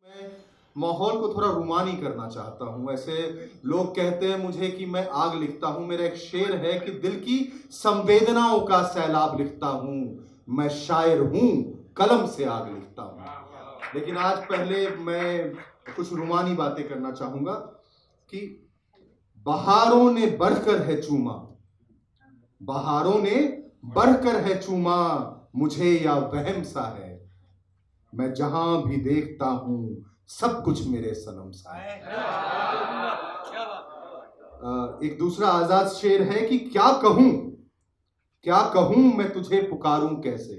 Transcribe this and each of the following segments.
मैं माहौल को थोड़ा रूमानी करना चाहता हूँ। ऐसे लोग कहते हैं मुझे कि मैं आग लिखता हूँ। मेरा एक शेर है कि दिल की संवेदनाओं का सैलाब लिखता हूँ, मैं शायर हूँ, कलम से आग लिखता हूँ। लेकिन आज पहले मैं कुछ रूमानी बातें करना चाहूंगा कि बहारों ने बढ़कर है चूमा, बहारों ने बढ़कर है चूमा, मुझे या वहम सा है, मैं जहां भी देखता हूं सब कुछ मेरे सनम सा है। एक दूसरा आजाद शेर है कि क्या कहूं मैं तुझे पुकारूं कैसे,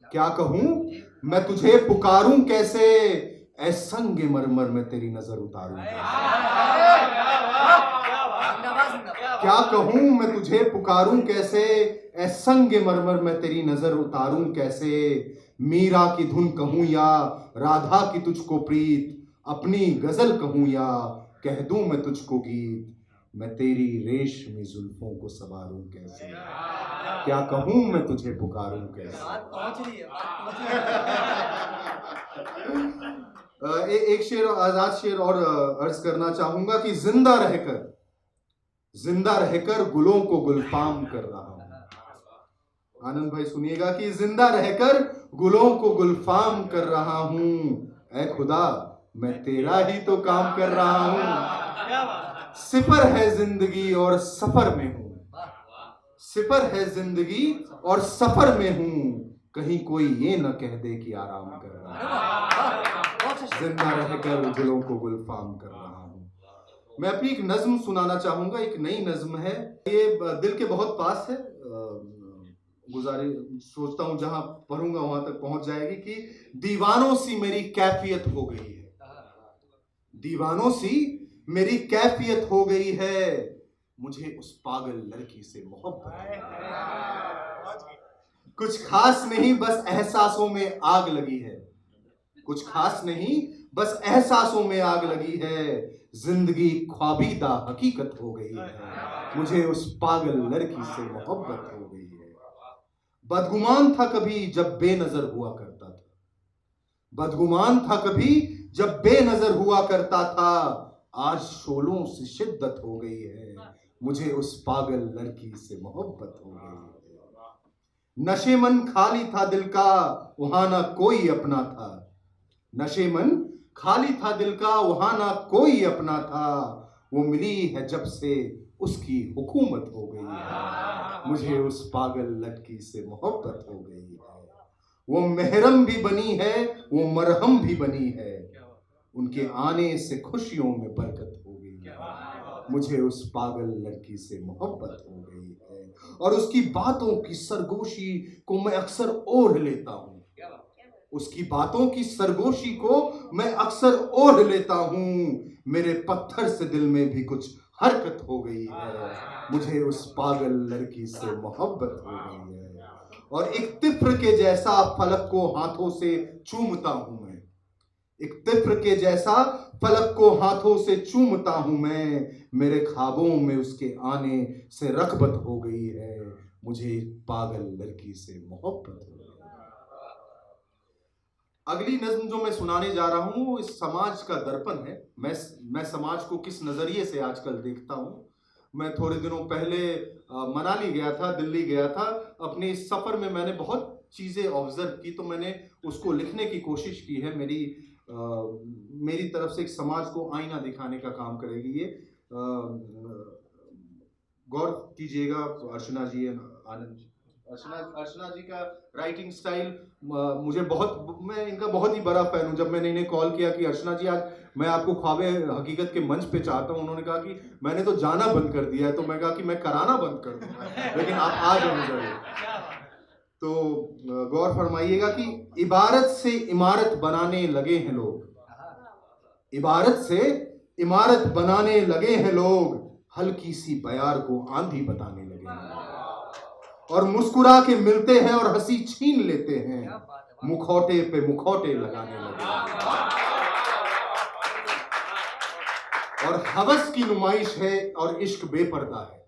क्या कहूं मैं तुझे पुकारूं कैसे, ऐ संगे मरमर में तेरी नजर उतारूं क्या कहूं मैं तुझे पुकारूं कैसे, ऐ संगे मरमर में तेरी नजर उतारूं कैसे, मीरा की धुन कहूं या राधा की तुझको प्रीत, अपनी गजल कहूं या कह दूं मैं तुझको गीत, मैं तेरी रेशमी जुल्फों को सवारूं कैसे, क्या कहूं मैं तुझे पुकारूं कैसे। एक शेर, आजाद शेर और अर्ज करना चाहूंगा कि जिंदा रहकर गुलों को गुलफाम कर रहा हूं। आनंद भाई सुनिएगा कि जिंदा रहकर गुलों को गुलफाम कर रहा हूं, ऐ खुदा मैं तेरा ही तो काम कर रहा हूं। सिफर है जिंदगी और सफर में हूं, सिफर है जिंदगी और सफर में हूं, कहीं कोई ये न कह दे कि आराम कर रहा हूं, जिंदा रहकर गुलों को गुलफाम कर रहा हूं। मैं अपनी एक नज्म सुनाना चाहूंगा, एक नई नज्म है, ये दिल के बहुत पास है। गुजारिश सोचता हूं जहां पढ़ूंगा वहां तक पहुंच जाएगी कि दीवानों सी मेरी कैफियत हो गई है, दीवानों सी मेरी कैफियत हो गई है, मुझे उस पागल लड़की से मोहब्बत है। कुछ खास नहीं बस एहसासों में आग लगी है, कुछ खास नहीं बस एहसासों में आग लगी है, जिंदगी ख्वाबीदा हकीकत हो गई है, मुझे उस पागल लड़की से मोहब्बत हो गई है। बदगुमान था कभी जब बेनजर हुआ करता था, बदगुमान था कभी जब बेनजर हुआ करता था, आज शोलों से शिद्दत हो गई है, मुझे उस पागल लड़की से मोहब्बत हो गई है। नशेमन खाली था दिल का वहां ना कोई अपना था, नशेमन खाली था दिल का वहां ना कोई अपना था, वो मिली है जब से उसकी हुकूमत हो गई है, मुझे उस पागल लड़की से मोहब्बत हो गई है। वो महरम भी बनी है, वो मरहम भी बनी है, उनके आने से खुशियों में बरकत हो गई है, मुझे उस पागल लड़की से मोहब्बत हो गई है। और उसकी बातों की सरगोशी को मैं अक्सर ओढ़ लेता हूँ, उसकी बातों की सरगोशी को मैं अक्सर ओढ़ लेता हूँ, मेरे पत्थर से दिल में भी कुछ हरकत हो गई है, मुझे उस पागल लड़की से मोहब्बत हो गई है। और एक तिफ्र के जैसा फलक को हाथों से चूमता हूं मैं, एक तिफ्र के जैसा फलक को हाथों से चूमता हूं मैं, मेरे ख्वाबों में उसके आने से रग़बत हो गई है, मुझे पागल लड़की से मोहब्बत हो गई है। अगली नज्म जो मैं सुनाने जा रहा हूं वो इस समाज का दर्पण है। मैं समाज को किस नजरिए से आजकल देखता हूं। मैं थोड़े दिनों पहले मनाली गया था, दिल्ली गया था। अपने इस सफर में मैंने बहुत चीजें ऑब्जर्व की, तो मैंने उसको लिखने की कोशिश की है। मेरी तरफ से एक समाज को आईना दिखाने का काम करेगी ये। गौर कीजिएगा अर्चना जी, आनंद जी, अर्चना जी का राइटिंग स्टाइल मुझे बहुत, मैं इनका बहुत ही बड़ा फैन हूं। जब मैंने इन्हें कॉल किया कि अर्चना जी आज मैं आपको ख्वाबे हकीकत के मंच पे चाहता हूं, उन्होंने कहा कि मैंने तो जाना बंद कर दिया है। तो मैं कहा कि मैं कराना बंद कर दूंगा, लेकिन आप आ जाओ जरूर। तो गौर फरमाइएगा कि इबारत से इमारत बनाने लगे हैं लोग, इबारत से इमारत बनाने लगे हैं लोग, हल्की सी बयार को आंधी बताने लगे हैं, और मुस्कुरा के मिलते हैं और हंसी छीन लेते हैं, मुखौटे पे मुखौटे लगाने लगे हैं। और हवस की नुमाइश है और इश्क बेपर्दा है,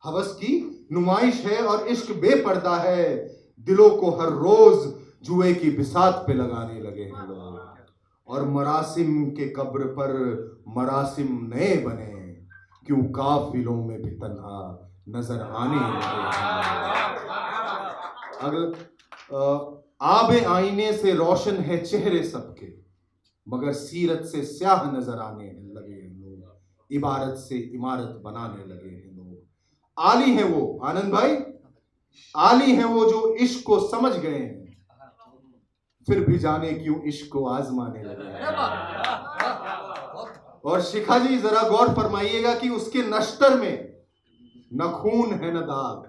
हवस की नुमाइश है और इश्क बेपर्दा है, दिलों को हर रोज जुए की बिसात पे लगाने लगे हैं लोग, और मरासिम के कब्र पर मरासिम नए बने, क्यों काफिलों में भी तन्हा नजर आने लगे। अगला, आबे आईने से रोशन है चेहरे सबके, मगर सीरत से स्याह नजर आने लगे हैं लोग, इबारत से इमारत बनाने लगे हैं लोग। आली है वो, आनंद भाई, आली है वो जो इश्क को समझ गए हैं, फिर भी जाने क्यों इश्क को आजमाने लगे हैं। और शिखा जी जरा गौर फरमाइएगा कि उसके नश्तर में न खून है न दाग,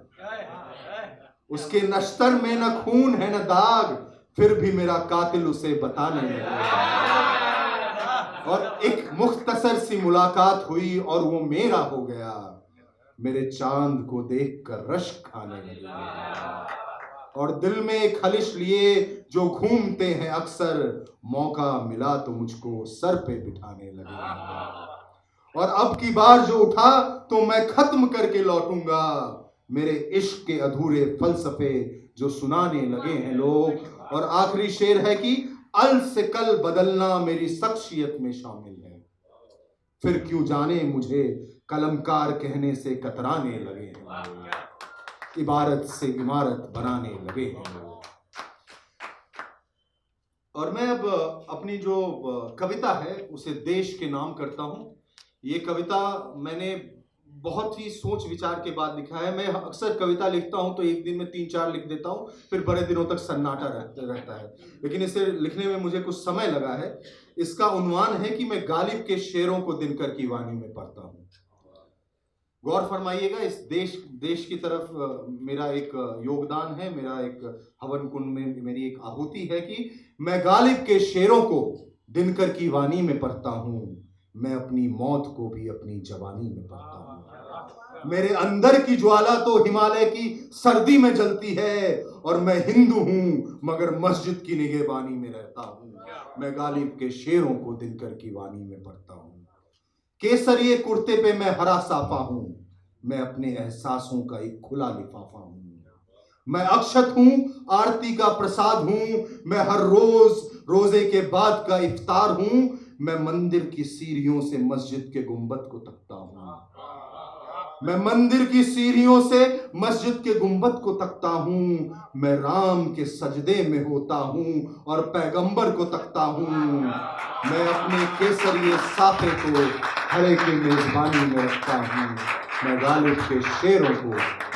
उसके नश्तर में न खून है न दाग, फिर भी मेरा कातिल उसे बताने लगा। और एक मुख्तसर सी मुलाकात हुई और वो मेरा हो गया, मेरे चांद को देखकर रश्क खाने लगे। और दिल में खलिश लिए जो घूमते हैं अक्सर, मौका मिला तो मुझको सर पे बिठाने लगे। और अब की बार जो उठा तो मैं खत्म करके लौटूंगा, मेरे इश्क के अधूरे फलसफे जो सुनाने लगे हैं लोग। और आखिरी शेर है कि अल से कल बदलना मेरी शख्सियत में शामिल है, फिर क्यों जाने मुझे कलमकार कहने से कतराने लगे हैं, इबारत से इमारत बनाने लगे हैं। और मैं अब अपनी जो कविता है उसे देश के नाम करता हूं। ये कविता मैंने बहुत ही सोच विचार के बाद लिखा है। मैं अक्सर कविता लिखता हूं तो एक दिन में 3-4 लिख देता हूं, फिर बड़े दिनों तक सन्नाटा रहता है, लेकिन इसे लिखने में मुझे कुछ समय लगा है। इसका उन्वान है कि मैं गालिब के शेरों को दिनकर की वाणी में पढ़ता हूं। गौर फरमाइएगा, इस देश की तरफ मेरा एक योगदान है, मेरा एक हवन कुंड में मेरी एक आहुति है कि मैं गालिब के शेरों को दिनकर की वाणी में पढ़ता हूं, मैं अपनी मौत को भी अपनी जवानी में पढ़ता हूं। मेरे अंदर की ज्वाला तो हिमालय की सर्दी में जलती है, और मैं हिंदू हूं मगर मस्जिद की निगहबानी में रहता हूं। मैं गालिब के शेरों को दिनकर की वाणी में पढ़ता हूं। केसरिये कुर्ते पे मैं हरा साफा हूं, मैं अपने एहसासों का एक खुला लिफाफा हूं। मैं अक्षत हूं, आरती का प्रसाद हूं, मैं हर रोज रोजे के बाद का इफ्तार हूं। मैं मंदिर की सीढ़ियों से मस्जिद के गुंबद को तकता हूं, मैं मंदिर की सीढ़ियों से मस्जिद के गुंबद को तकता हूं। मैं राम के सजदे में होता हूं और पैगंबर को तकता हूं। मैं अपने केसरिये साफे को हरे की मेजबानी में रखता हूं। मैं गालिब के शेरों को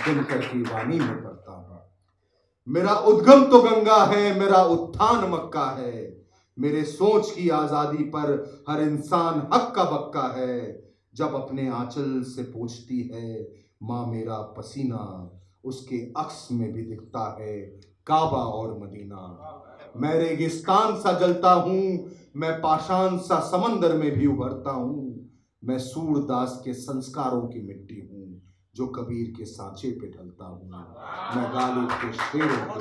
दिनकर की वाणी में पढ़ता हूं। मेरा उद्गम तो गंगा है, मेरा उत्थान मक्का है, मेरे सोच की आजादी पर हर इंसान हक्का बक्का है। जब अपने आंचल से पूछती है माँ मेरा पसीना, उसके अक्स में भी दिखता है काबा और मदीना। मैं रेगिस्तान सा जलता हूँ, मैं पाषाण सा समंदर में भी उभरता हूँ। मैं सूरदास के संस्कारों की मिट्टी हूँ, जो कबीर के सांचे पे ढलता हूँ। मैं गालिब के शेरों को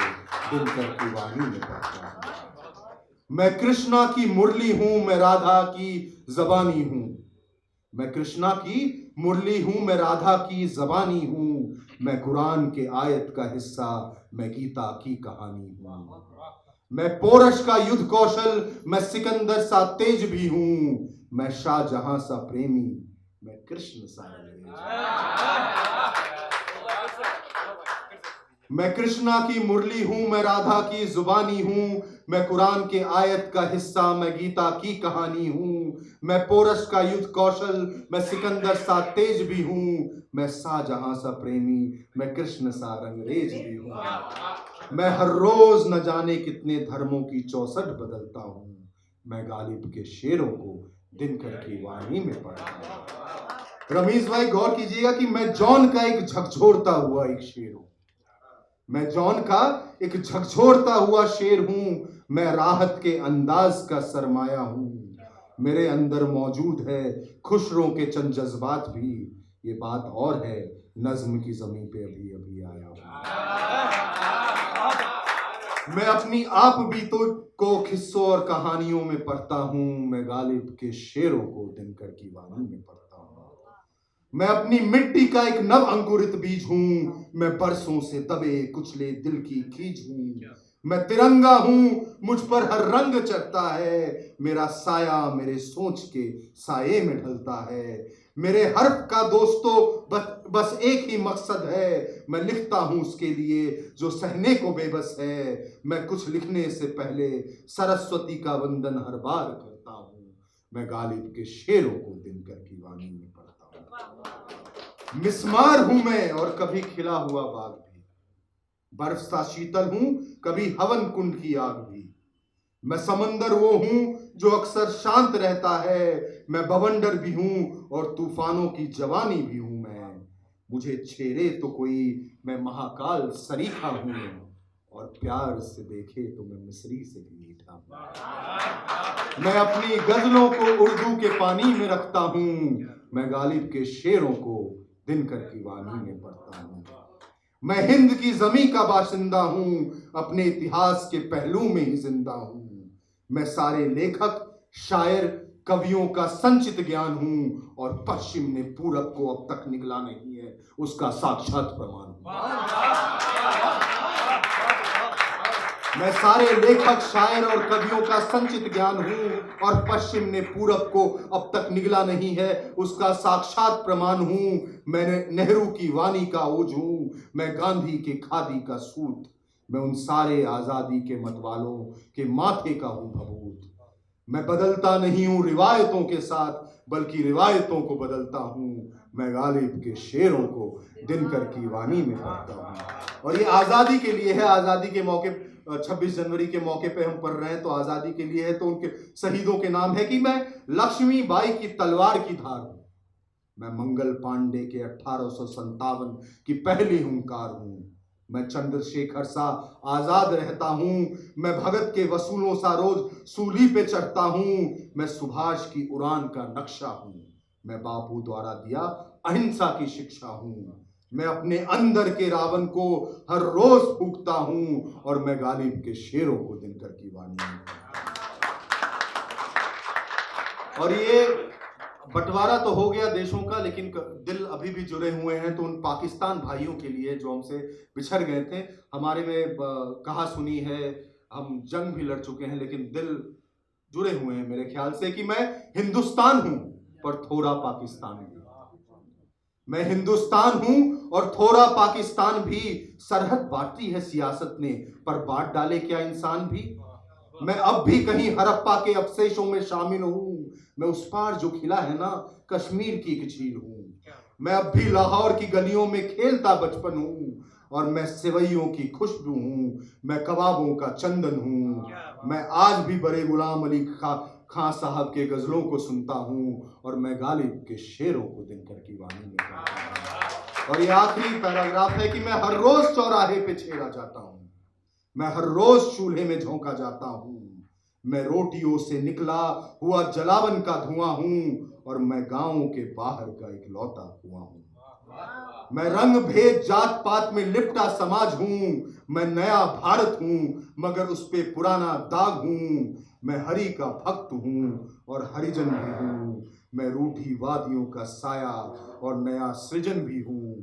दिनकर की वाणी में पढ़ता हूँ। मैं कृष्णा की मुरली हूँ, मैं राधा की जबानी हूँ। मैं कृष्णा की मुरली हूं, मैं राधा की जबानी हूं। मैं कुरान के आयत का हिस्सा, मैं गीता की कहानी हूं। मैं पोरश का युद्ध कौशल, मैं सिकंदर सा तेज भी हूं। मैं शाहजहां सा प्रेमी, मैं कृष्ण सा मैं कृष्णा की मुरली हूं, मैं राधा की जुबानी हूं। मैं कुरान के आयत का हिस्सा, मैं गीता की कहानी हूं। मैं पोरस का युद्ध कौशल, मैं सिकंदर सा तेज भी हूं। मैं शाहजहां सा प्रेमी, मैं कृष्ण सा रंगरेज भी हूं। मैं हर रोज न जाने कितने धर्मों की 64 बदलता हूं। मैं गालिब के शेरों को दिनकर की वाणी में पढ़ता हूं। रमीज भाई गौर कीजिएगा कि मैं जॉन का एक झकझोरता हुआ एक शेर हूं। मैं जॉन का एक झकझोरता हुआ शेर हूं। मैं राहत के अंदाज का सरमाया हूं। मेरे अंदर मौजूद है खुशरों के चंद जज्बात भी, ये बात और है नज्म की जमीन पे अभी अभी आया हूं। मैं अपनी आप बीतों को किस्सों और कहानियों में पढ़ता हूं। मैं गालिब के शेरों को दिनकर की वाणी में पढ़ता हूं। मैं अपनी मिट्टी का एक नव अंकुरित बीज हूं। मैं बरसों से दबे कुचले दिल की खींच हूं। मैं तिरंगा हूं, मुझ पर हर रंग चढ़ता है, मेरा साया मेरे सोच के साये में ढलता है। मेरे हर्फ का दोस्तों बस एक ही मकसद है, मैं लिखता हूं उसके लिए जो सहने को बेबस है। मैं कुछ लिखने से पहले सरस्वती का वंदन हर बार करता हूं, मैं गालिब के शेरों को दिनकर की वाणी में पढ़ता हूं। मिस्मार हूं मैं और कभी खिला हुआ बाग भी, बर्फ सा शीतल हूं कभी हवन कुंड की आग भी। मैं समंदर वो हूं जो अक्सर शांत रहता है, मैं बवंडर भी हूं और तूफानों की जवानी भी हूं मैं। मुझे छेड़े तो कोई मैं महाकाल सरीखा हूं, और प्यार से देखे तो मैं मिस्री से भी मीठा हूं। मैं अपनी गजलों को उर्दू के पानी में रखता हूं, मैं गालिब के शेरों को दिनकर की वाणी में पढ़ता हूं। मैं हिंद की जमीन का बाशिंदा हूं, अपने इतिहास के पहलू में ही जिंदा हूं। मैं सारे लेखक शायर कवियों का संचित ज्ञान हूं, और पश्चिम ने पूरब को अब तक निगला नहीं है उसका साक्षात प्रमाण हूं। मैं सारे लेखक शायर और कवियों का संचित ज्ञान हूं, और पश्चिम ने पूरब को अब तक निगला नहीं है उसका साक्षात प्रमाण हूं। मैं नेहरू की वाणी का ओझ हूं, मैं गांधी के खादी का सूत, मैं उन सारे आजादी के मतवालों के माथे का हूं भभूत। मैं बदलता नहीं हूं रिवायतों के साथ, बल्कि रिवायतों को बदलता हूं, मैं गालिब के शेरों को दिनकर की वाणी में पढ़ता हूं। और ये आजादी के लिए है, आजादी के मौके 26 जनवरी के मौके पे हम पढ़ रहे हैं तो आजादी के लिए है, तो उनके शहीदों के नाम है कि मैं लक्ष्मी बाई की तलवार की धार हूं, मैं मंगल पांडे के 1857 की पहली हुंकार हूं, मैं चंद्रशेखर सा आजाद रहता हूं, मैं भगत के वसूलों सा रोज सूली पे चढ़ता हूं, मैं सुभाष की उड़ान का नक्शा हूं, मैं बापू द्वारा दिया अहिंसा की शिक्षा हूं, मैं अपने अंदर के रावण को हर रोज फूंकता हूं, और मैं गालिब के शेरों को दिनकर की वाणी में। और ये बंटवारा तो हो गया देशों का, लेकिन दिल अभी भी जुड़े हुए हैं। तो उन पाकिस्तान भाइयों के लिए जो हमसे बिछड़ गए थे, हमारे में कहा सुनी है, हम जंग भी लड़ चुके हैं, लेकिन दिल जुड़े हुए हैं मेरे ख्याल से कि मैं हिंदुस्तान हूं पर थोड़ा पाकिस्तान भी। मैं हिंदुस्तान हूं और थोड़ा पाकिस्तान भी, सरहद बांटी है सियासत ने पर बांट डाले क्या इंसान भी। मैं अब भी कहीं हड़प्पा के अवशेषों में शामिल हूं, मैं उस पार जो खिला है ना कश्मीर की एक झील हूं। मैं अब भी लाहौर की गलियों में खेलता बचपन हूं, और मैं सेवइयों की खुशबू हूं, मैं कबाबों का चंदन हूं। मैं आज भी बड़े गुलाम अली खां साहब के गजलों को सुनता हूं, और मैं गालिब के शेरों को दिनकर की वाणी में पढ़ता हूं। और ये आखिरी पैराग्राफ है कि मैं हर रोज चौराहे पे छेड़ा जाता हूं, मैं हर रोज चूल्हे में झोंका जाता हूं, मैं रोटियों से निकला हुआ जलावन का धुआं हूं, और मैं गांव के बाहर का इकलौता कुआं हूं। मैं रंग भेद जात पात में लिपटा समाज हूं, मैं नया भारत हूं मगर उस पे पुराना दाग हूं। मैं हरि का भक्त हूं और हरिजन भी हूं, मैं रूठी वादियों का साया और नया सृजन भी हूं।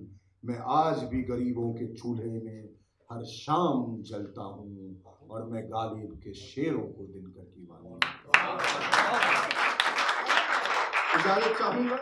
मैं आज भी गरीबों के चूल्हे में हर शाम जलता हूं, और मैं गालिब के शेरों को दिनकर की वाणी इजाजत चाहूंगा।